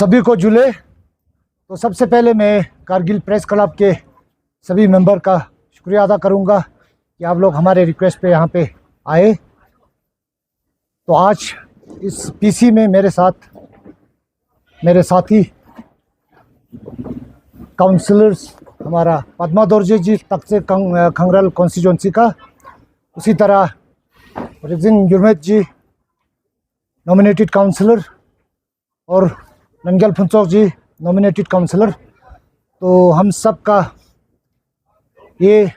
सभी को जुले। तो सबसे पहले मैं कारगिल प्रेस क्लब के सभी मेंबर का शुक्रिया अदा करूंगा कि आप लोग हमारे रिक्वेस्ट पे यहाँ पे आए। तो आज इस पीसी में मेरे साथ मेरे साथी काउंसलर्स हमारा पद्मा दोरजे जी तक से खंगरल कॉन्स्टिट्यूंसी का, उसी तरह रिजिन गुरमेत जी नॉमिनेटेड काउंसलर और नंगल फुंचोक जी नॉमिनेटेड काउंसलर। तो हम सब का ये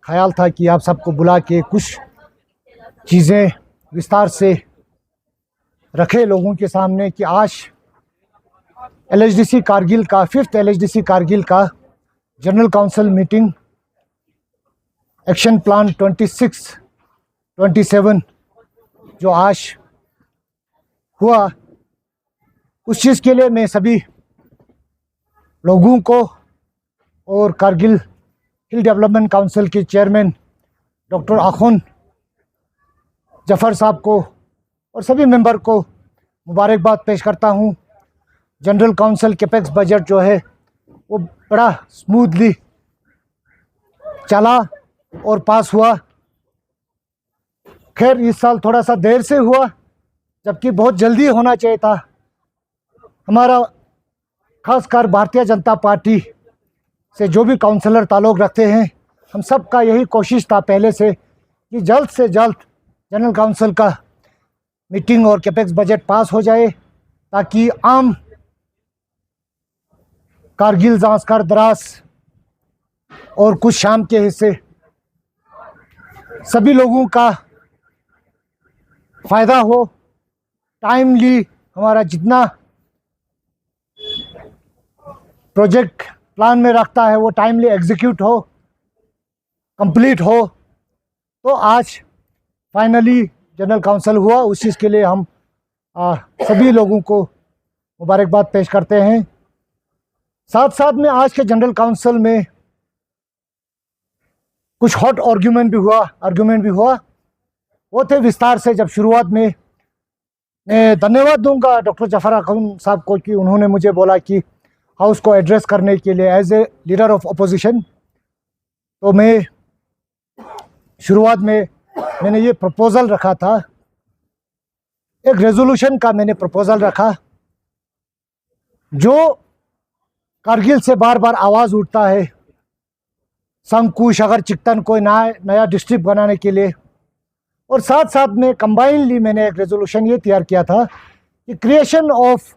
ख्याल था कि आप सबको बुला के कुछ चीज़ें विस्तार से रखे लोगों के सामने कि आज LHDC कारगिल का 5th LHDC कारगिल का general council meeting action plan 26-27 जो आज हुआ, उस चीज़ के लिए मैं सभी लोगों को और कारगिल हिल डेवलपमेंट काउंसिल के चेयरमैन डॉक्टर आखुन जफ़र साहब को और सभी मेंबर को मुबारकबाद पेश करता हूं। जनरल काउंसिल कैपेक्स बजट जो है वो बड़ा स्मूथली चला और पास हुआ। खैर इस साल थोड़ा सा देर से हुआ, जबकि बहुत जल्दी होना चाहिए था। हमारा खासकर भारतीय जनता पार्टी से जो भी काउंसलर ताल्लुक़ रखते हैं, हम सब का यही कोशिश था पहले से कि जल्द से जल्द जनरल काउंसिल का मीटिंग और कैपेक्स बजट पास हो जाए, ताकि आम कारगिल जांस्कर द्रास और कुछ शाम के हिस्से सभी लोगों का फ़ायदा हो। टाइमली हमारा जितना प्रोजेक्ट प्लान में रखता है वो टाइमली एग्जीक्यूट हो, कंप्लीट हो। तो आज फाइनली जनरल काउंसिल हुआ, उस चीज़ के लिए हम सभी लोगों को मुबारकबाद पेश करते हैं। साथ साथ में आज के जनरल काउंसिल में कुछ हॉट आर्गुमेंट भी हुआ। वो थे विस्तार से जब शुरुआत में मैं धन्यवाद दूंगा डॉक्टर जफ़र आखुन साहब को कि उन्होंने मुझे बोला कि हाउस को एड्रेस करने के लिए as a leader of opposition. तो मैं शुरुआत में मैंने ये प्रपोज़ल रखा था, एक रेजोल्यूशन का मैंने प्रपोज़ल रखा जो कारगिल से बार बार आवाज़ उठता है संकू शगर चिकतन को नया डिस्ट्रिक्ट बनाने के लिए। और साथ साथ में कंबाइनली मैंने एक रेजोल्यूशन ये तैयार किया था कि creation of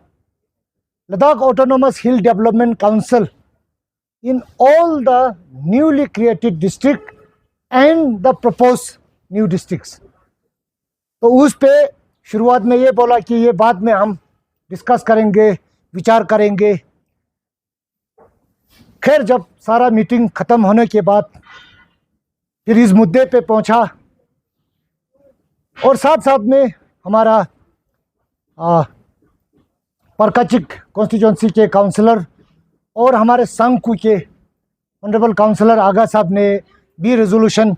Ladakh autonomous hill development council in all the newly created district and the propose new districts. तो उस पे शुरुआत में ये बोला कि ये बाद में हम डिस्कस करेंगे, विचार करेंगे। खैर जब सारा मीटिंग ख़त्म होने के बाद फिर इस मुद्दे पे पहुंचा, और साथ साथ में हमारा परकाचिक कॉन्स्टिट्यूंसी के काउंसलर और हमारे संकू के ऑनरेबल काउंसलर आगा साहब ने भी रेजोल्यूशन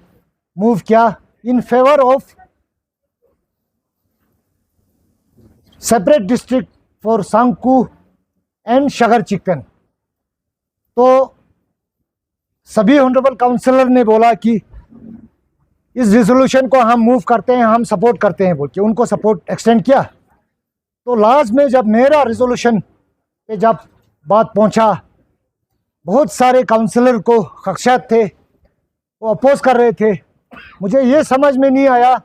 मूव किया in favour of separate district for Sanku and sugar chicken. तो सभी ऑनरेबल काउंसलर ने बोला कि इस रेजोल्यूशन को हम मूव करते हैं, हम सपोर्ट करते हैं बोल के उनको सपोर्ट एक्सटेंड किया। तो लास्ट में जब मेरा रेजोल्यूशन पे जब बात पहुंचा, बहुत सारे काउंसलर को खदशात थे, वो अपोज कर रहे थे। मुझे ये समझ में नहीं आया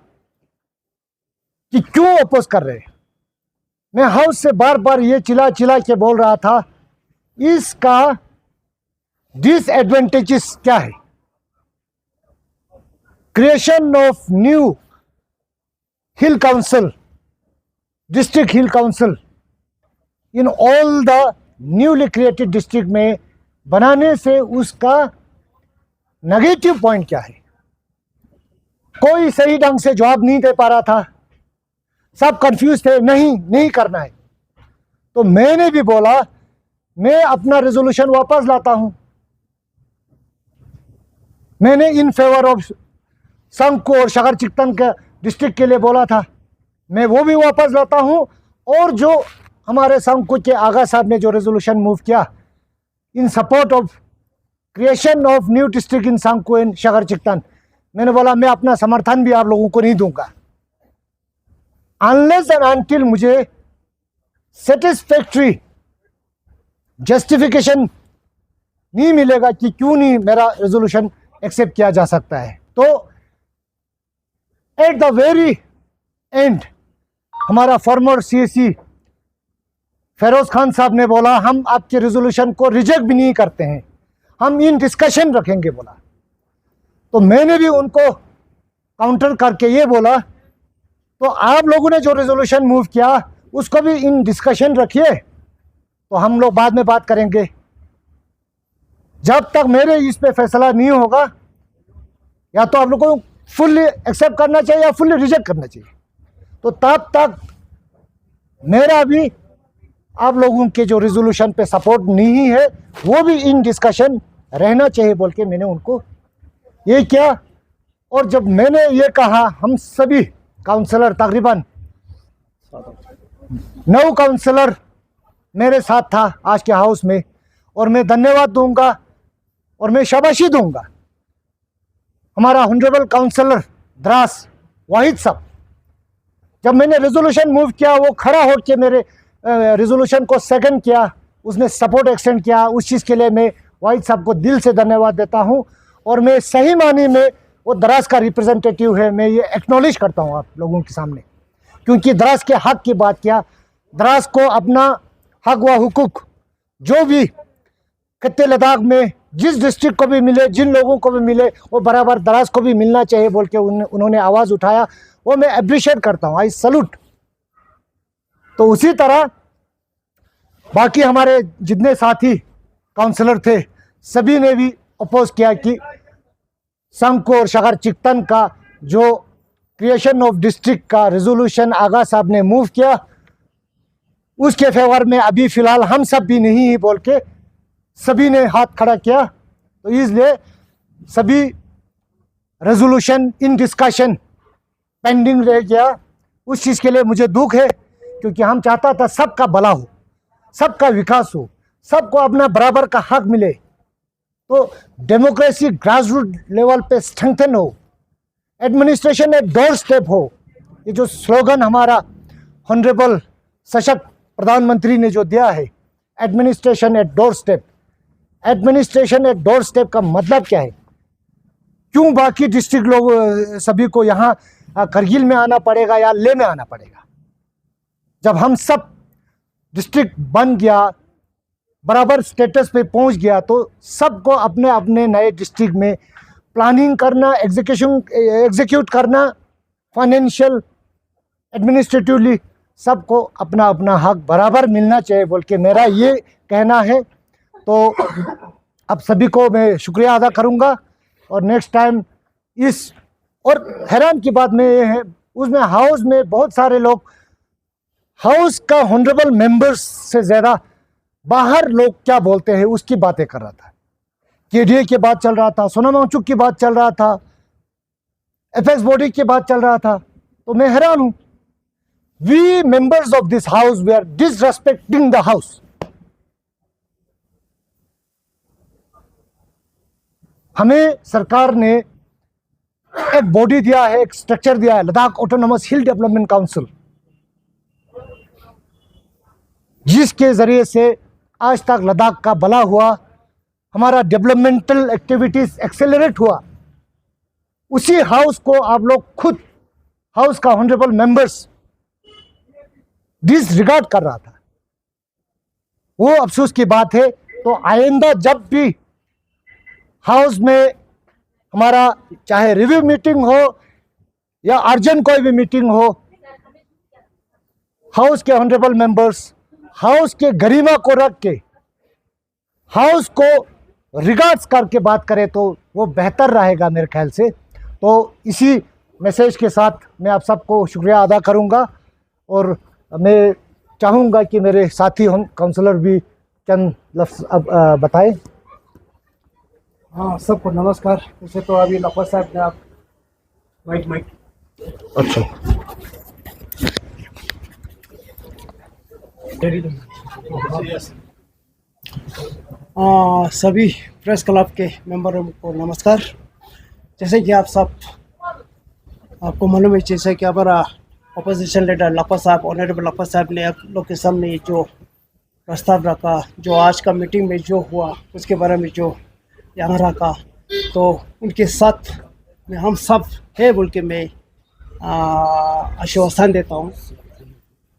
कि क्यों अपोज कर रहे हैं। मैं हाउस से बार बार ये चिल्ला के बोल रहा था इसका डिसएडवांटेजेस क्या है। Creation of new hill council, district hill council in all the newly created district में बनाने से उसका नेगेटिव पॉइंट क्या है। कोई सही ढंग से जवाब नहीं दे पा रहा था, सब कंफ्यूज थे, नहीं करना है। तो मैंने भी बोला मैं अपना रेजोल्यूशन वापस लाता हूं। मैंने इन फेवर ऑफ संकू और शगर चिकतन के डिस्ट्रिक्ट के लिए बोला था, मैं वो भी वापस लाता हूं। और जो हमारे संघ के आगा साहब ने जो रेजोल्यूशन मूव किया in support of creation of new district in Sankoo and Shakar Chiktan, मैंने बोला मैं अपना समर्थन भी आप लोगों को नहीं दूंगा अनलेस एंड अनटिल मुझे सेटिस्फैक्ट्री जस्टिफिकेशन नहीं मिलेगा कि क्यों नहीं मेरा रेजोल्यूशन एक्सेप्ट किया जा सकता है। तो एट द वेरी एंड हमारा फॉर्मर सीएसी फेरोज खान साहब ने बोला हम आपके रेजोल्यूशन को रिजेक्ट भी नहीं करते हैं, हम इन डिस्कशन रखेंगे बोला। तो मैंने भी उनको काउंटर करके ये बोला तो आप लोगों ने जो रेजोल्यूशन मूव किया उसको भी इन डिस्कशन रखिए, तो हम लोग बाद में बात करेंगे। जब तक मेरे इस पे फैसला नहीं होगा या तो आप लोगों को फुल्ली एक्सेप्ट करना चाहिए या फुल्ली रिजेक्ट करना चाहिए, तो तब तक मेरा भी आप लोगों के जो रेजोल्यूशन पे सपोर्ट नहीं है वो भी इन डिस्कशन रहना चाहिए बोल के मैंने उनको ये किया। और जब मैंने ये कहा हम सभी काउंसलर तकरीबन 9 काउंसलर मेरे साथ था आज के हाउस में, और मैं धन्यवाद दूंगा और मैं शाबाशी दूंगा हमारा ऑनरेबल काउंसलर द्रास वाहिद साहब। जब मैंने रेजोल्यूशन मूव किया वो खड़ा होकर मेरे रेजोल्यूशन को सेकंड किया, उसने सपोर्ट एक्सटेंड किया, उस चीज़ के लिए मैं वाहिद साहब को दिल से धन्यवाद देता हूं। और मैं सही मानी में वो द्रास का रिप्रेजेंटेटिव है, मैं ये एक्नॉलेज करता हूं आप लोगों के सामने, क्योंकि द्रास के हक की बात किया। द्रास को अपना हक व हुकूक जो भी खत्ते लद्दाख में जिस डिस्ट्रिक्ट को भी मिले, जिन लोगों को भी मिले, वो बराबर द्रास को भी मिलना चाहिए बोल के उन्होंने आवाज़ उठाया, वो मैं अप्रिशिएट करता हूँ, आई सल्यूट। तो उसी तरह बाकी हमारे जितने साथी काउंसलर थे सभी ने भी अपोज किया कि सांगकू और शगर चिकतन का जो क्रिएशन ऑफ डिस्ट्रिक्ट का रेजोल्यूशन आगा साहब ने मूव किया उसके फेवर में अभी फ़िलहाल हम सब भी नहीं ही बोल के सभी ने हाथ खड़ा किया। तो इसलिए सभी रेजोल्यूशन इन डिस्कशन पेंडिंग रह गया। उस चीज़ के लिए मुझे दुख है, क्योंकि हम चाहता था सबका भला हो, सबका विकास हो, सबको अपना बराबर का हक मिले, तो डेमोक्रेसी ग्रासरूट लेवल पे स्ट्रेंथन हो, एडमिनिस्ट्रेशन एक डोर स्टेप हो। ये जो स्लोगन हमारा ऑनरेबल सशक्त प्रधानमंत्री ने जो दिया है, administration at doorstep, administration at doorstep का मतलब क्या है? क्यों बाकी डिस्ट्रिक्ट लोग सभी को यहाँ करगिल में आना पड़ेगा या ले में आना पड़ेगा? जब हम सब डिस्ट्रिक्ट बन गया, बराबर स्टेटस पे पहुंच गया, तो सबको अपने अपने नए डिस्ट्रिक्ट में प्लानिंग करना, एग्जीक्यूट करना, फाइनेंशियल एडमिनिस्ट्रेटिवली सबको अपना अपना हक बराबर मिलना चाहिए बोल के मेरा ये कहना है। तो अब सभी को मैं शुक्रिया अदा करूंगा और नेक्स्ट टाइम इस, और हैरान की बात में ये है उसमें हाउस में बहुत सारे लोग, हाउस का ऑनरेबल मेंबर्स से ज़्यादा बाहर लोग क्या बोलते हैं उसकी बातें कर रहा था। केडीए की बात चल रहा था, सोनम वांगचुक की बात चल रहा था, एपेक्स बॉडी की बात चल रहा था। तो मैं हैरान हूं, we members of this house we are disrespecting the house. हमें सरकार ने एक बॉडी दिया है, एक स्ट्रक्चर दिया है, लद्दाख ऑटोनोमस हिल डेवलपमेंट काउंसिल, जिसके जरिए से आज तक लद्दाख का भला हुआ, हमारा डेवलपमेंटल एक्टिविटीज एक्सेलरेट हुआ। उसी हाउस को आप लोग खुद, हाउस का ऑनरेबल मेंबर्स डिसरिगार्ड कर रहा था। वो अफसोस की बात है। तो आइंदा जब भी हाउस में हमारा चाहे रिव्यू मीटिंग हो या अर्जेंट कोई भी मीटिंग हो, हाउस के ऑनरेबल मेंबर्स हाउस के गरिमा को रख के हाउस को रिगार्ड्स करके बात करें तो वो बेहतर रहेगा मेरे ख्याल से। तो इसी मैसेज के साथ मैं आप सबको शुक्रिया अदा करूंगा और मैं चाहूँगा कि मेरे साथी हम काउंसलर भी चंद लफ्ज़ अब बताएं। हाँ, सबको नमस्कार। वैसे तो अभी लखवा साहब ने आप माइक अच्छा सभी प्रेस क्लब के मेंबरों को नमस्कार। जैसे कि आप सब आपको मालूम है, जैसे कि हमारा अपोजिशन लीडर लखपत साहब, ऑनरेबल लखपत साहब ने आप लोग के सामने जो प्रस्ताव रखा, जो आज का मीटिंग में जो हुआ उसके बारे में जो यहाँ रखा, तो उनके साथ में हम सब है बोल के मैं आश्वासन देता हूँ।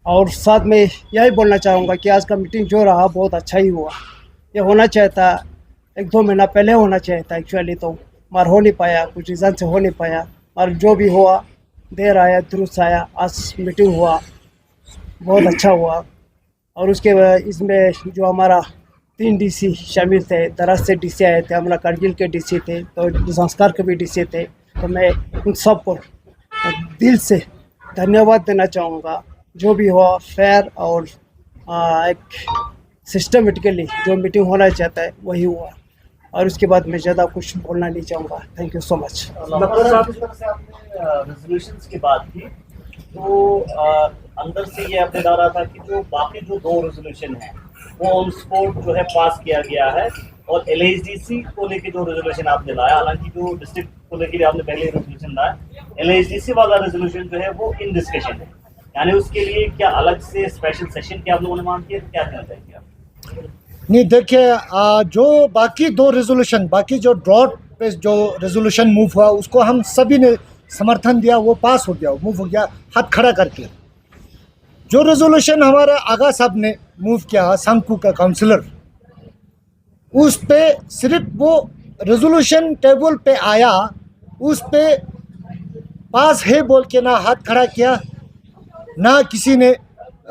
और साथ में यही बोलना चाहूँगा कि आज का मीटिंग जो रहा बहुत अच्छा ही हुआ। ये होना चाहिए था 1-2 महीना पहले होना चाहिए था एक्चुअली, तो मगर हो नहीं पाया, कुछ रीज़न से हो नहीं पाया। और जो भी हुआ देर आया दुरुस्त आया, आज मीटिंग हुआ बहुत अच्छा हुआ। और उसके बाद इसमें जो हमारा 3 डीसी शामिल थे, दराज से डीसी आए थे, हमारा करगिल के डीसी थे, तो संस्कार के भी डीसी थे। तो मैं उन सबको दिल से धन्यवाद देना चाहूँगा। जो भी हुआ फेयर और एक सिस्टमेटिकली जो मीटिंग होना चाहता है वही हुआ। और उसके बाद मैं ज़्यादा कुछ बोलना नहीं चाहूँगा। Thank you so much. Resolutions की बात की तो अंदर से ये अपने आ रहा था कि जो बाकी जो 2 रेजोल्यूशन है वो ऑन स्पॉट जो है पास किया गया है, और LHDC को लेके जो रेजोल्यूशन आपने लाया, हालांकि जो डिस्ट्रिक्ट को लेके आपने पहले रेजोल्यूशन लाया, LHDC वाला रेजोल्यूशन जो है वो इन डिस्कशन है, यानी उसके लिए क्या अलग से स्पेशल सेशन की आप लोगों ने मांग किया, क्या कहना चाहेंगे आप? नहीं, देखिए, जो बाकी 2 रेजोल्यूशन, बाकी जो ड्रॉट पे जो रेजोल्यूशन मूव हुआ उसको हम सभी ने समर्थन दिया, वो पास हो गया, मूव हो गया हाथ खड़ा करके। जो रेजोल्यूशन हमारा आगा साहब ने मूव किया, सांकू का काउंसिलर, उस पे सिर्फ वो रेजोल्यूशन टेबल पे आया, उस पे पास है बोल के ना हाथ खड़ा किया, ना किसी ने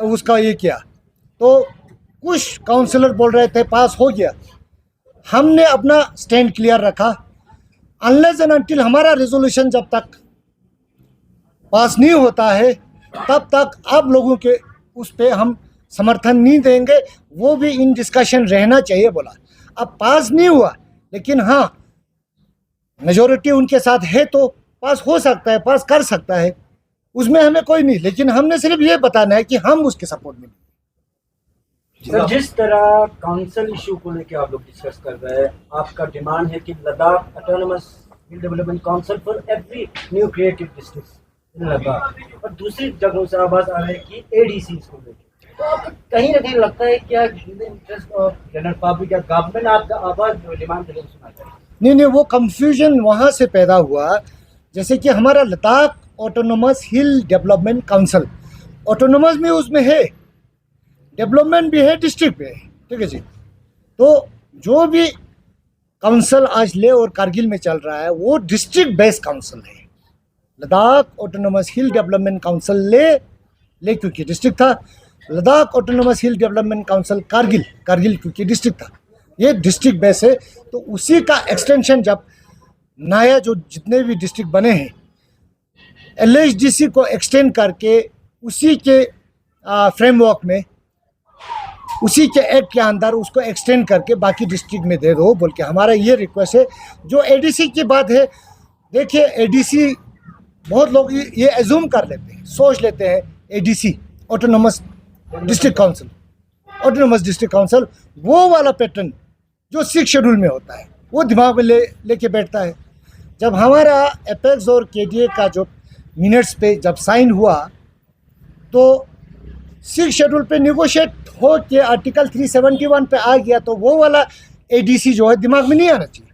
उसका ये किया। तो कुछ काउंसिलर बोल रहे थे पास हो गया, हमने अपना स्टैंड क्लियर रखा। अनलेस एंड अनटिल हमारा रेजोल्यूशन जब तक पास नहीं होता है तब तक आप लोगों के उस पे हम समर्थन नहीं देंगे, वो भी इन डिस्कशन रहना चाहिए बोला। अब पास नहीं हुआ, लेकिन हाँ मेजॉरिटी उनके साथ है तो पास हो सकता है, पास कर सकता है, उसमें हमें कोई नहीं, लेकिन हमने सिर्फ ये बताना है कि हम उसके सपोर्ट में। सर, जिस तरह काउंसिल इशू को लेकर आप लोग डिस्कस कर रहे हैं, आपका डिमांड है कि Ladakh autonomous hill development council for every new creative district in Ladakh, और दूसरी जगहों से आवाज आ रही है कि ADC को लेकर, तो आपको कहीं ना कहीं लगता है क्या इंटरेस्ट ऑफ जनरल पब्लिक या गवर्नमेंट आपका आवाज जो डिमांड करें सुना चाहिए? नहीं, वो कंफ्यूजन वहाँ से पैदा हुआ। जैसे कि हमारा लद्दाख ऑटोनोमस हिल डेवलपमेंट काउंसिल, ऑटोनोमस में उसमें है, डेवलपमेंट भी है, डिस्ट्रिक्ट भी है, ठीक है जी। तो जो भी काउंसिल आज ले और कारगिल में चल रहा है वो डिस्ट्रिक्ट बेस्ड काउंसिल है। लद्दाख ऑटोनोमस हिल डेवलपमेंट काउंसिल ले क्योंकि डिस्ट्रिक्ट था, लद्दाख ऑटोनोमस हिल डेवलपमेंट काउंसिल कारगिल क्योंकि डिस्ट्रिक्ट था, ये डिस्ट्रिक्ट बेस है। तो उसी का एक्सटेंशन जब नया जो जितने भी डिस्ट्रिक्ट बने हैं LHDC को एक्सटेंड करके उसी के फ्रेमवर्क में, उसी के एक्ट के अंदर उसको एक्सटेंड करके बाकी डिस्ट्रिक्ट में दे दो बोल के हमारा ये रिक्वेस्ट है। जो ADC की बात है, देखिए ADC बहुत लोग ये एज्यूम कर लेते हैं, सोच लेते हैं ADC ऑटोनोमस डिस्ट्रिक्ट काउंसिल वो वाला पैटर्न जो 6 शेड्यूल में होता है वो दिमाग में लेके बैठता है। जब हमारा एपेक्स और KDA का जो मिनट्स पे जब साइन हुआ तो 6 शेड्यूल पे निगोशिएट हो के आर्टिकल 371 पे आ गया, तो वो वाला ADC जो है दिमाग में नहीं आना चाहिए।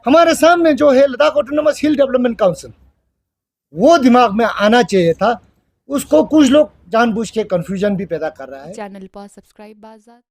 हमारे सामने जो है लद्दाख ऑटोनोमस हिल डेवलपमेंट काउंसिल, वो दिमाग में आना चाहिए था। उसको कुछ लोग जानबूझ के कंफ्यूजन भी पैदा कर रहा है। चैनल पर सब्सक्राइब बाज़ार।